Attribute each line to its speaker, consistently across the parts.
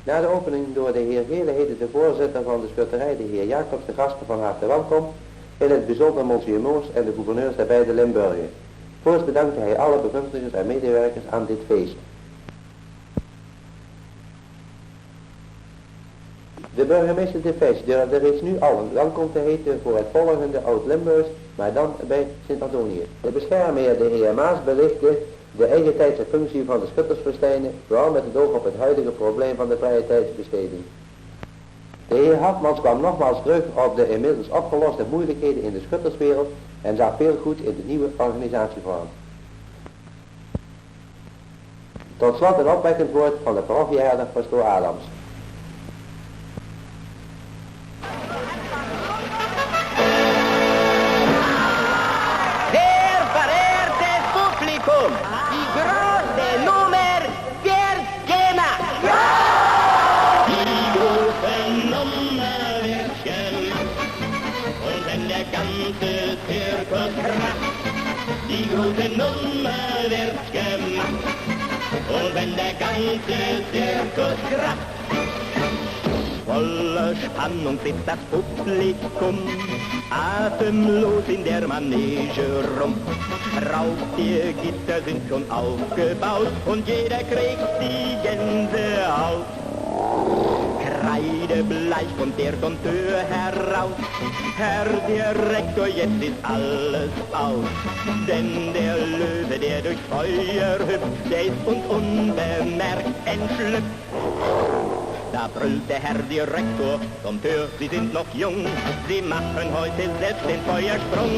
Speaker 1: Na de opening door de heer Gele heette de voorzitter van de schutterij, de heer Jacobs, de gasten van harte welkom, in het bijzonder monsieur Moos en de gouverneurs der beide Limburgen. Voorts bedankte hij alle begunstigers en medewerkers aan dit feest. De burgemeester de Vest durfde reeds nu allen welkom te heten voor het volgende Oud-Limburgs, maar dan bij Sint-Antonië. De beschermheer de heer Maas belichtte de eigentijdse functie van de schuttersfestijnen, vooral met het oog op het huidige probleem van de vrije tijdsbesteding. De heer Hartmans kwam nogmaals terug op de inmiddels opgeloste moeilijkheden in de schutterswereld en zag veel goed in de nieuwe organisatievorm. Tot slot een opwekkend woord van de parochieherder pastoor Adams.
Speaker 2: Sehr verehrtes Publikum, die große Nummer wird gemacht.
Speaker 3: Die große Nummer wird gemacht. Und wenn der ganze Zirkus kracht, die große Nummer wird gemacht. Und wenn der ganze Zirkus kracht, voller Spannung sitzt das Publikum atemlos in der Manege rum. Raubtiergitter sind schon aufgebaut und jeder kriegt die Gänsehaut. Kreidebleich kommt der Dompteur heraus. Herr Direktor, jetzt ist alles aus. Denn der Löwe, der durch Feuer hüpft, der ist uns unbemerkt entschlüpft. Da brüllt der Herr Direktor, Dompteur, Sie sind noch jung, Sie machen heute selbst den Feuersprung.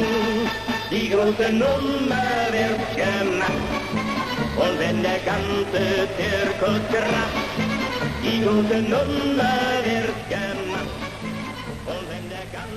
Speaker 3: Die große Nummer wird gemacht, und wenn der ganze Zirkus kracht, die große Nummer wird gemacht, und wenn der ganze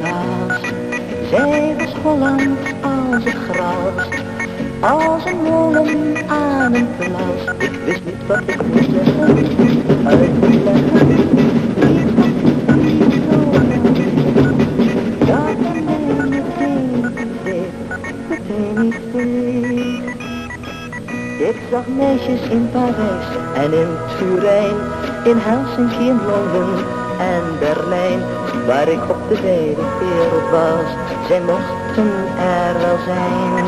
Speaker 4: was. Zij was Holland als het gras, als een molen aan een plas. Ik wist niet wat ik moest zeggen, uitleggen. Dat er mij meteen iets deed. Ik zag meisjes in Parijs en in Turijn, in Helsinki, in Londen en Berlijn. Waar ik op de wijde wereld was, zij mochten er wel zijn.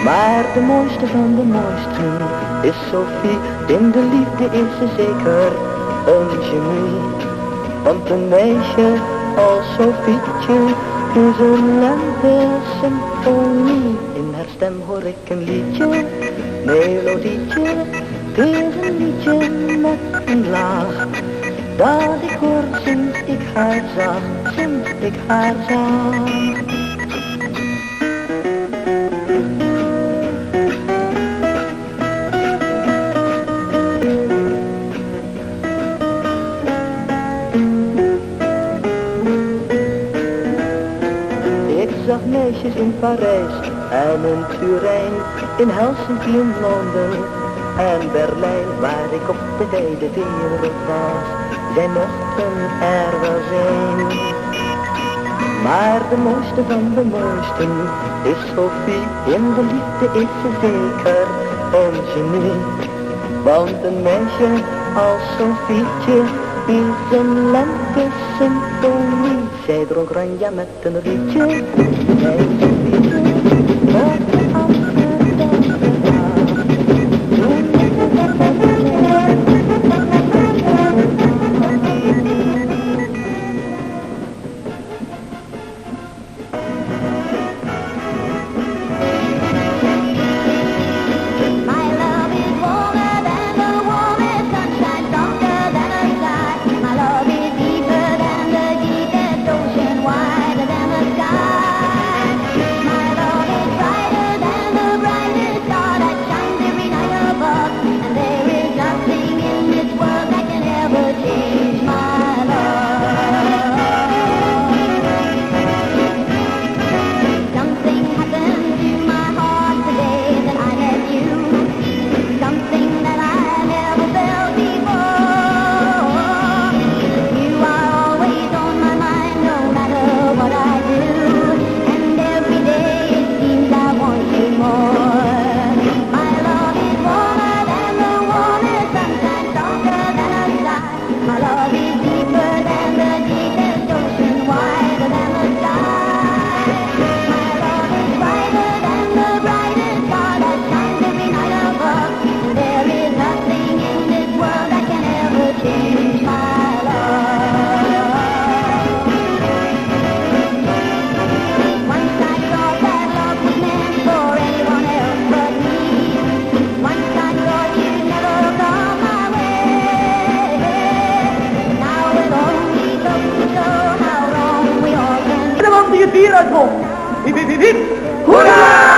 Speaker 4: Maar de mooiste van de mooisten is Sophie, in de liefde is ze zeker een genie. Want een meisje als Sophietje is een lente-symfonie. In haar stem hoor ik een liedje, melodietje. Het is een liedje met een laag, dat ik hoor sinds ik haar zag, sinds ik haar zag. Ik zag meisjes in Parijs en in Turijn, in Helsinki, in Londen en Berlijn. Waar ik op de wijde wereld was, zij mochten er wel zijn. Maar de mooiste van de mooisten is Sophie, in de liefde is ze zeker een genie. Want een meisje als Sophietje is een lente-symfonie. Zij dronk ranja met een rietje, zij Sophietje op de Amsterdamse dag.
Speaker 5: Bier uitkomt. Hiep, hiep, hiep, hiep. Hoera!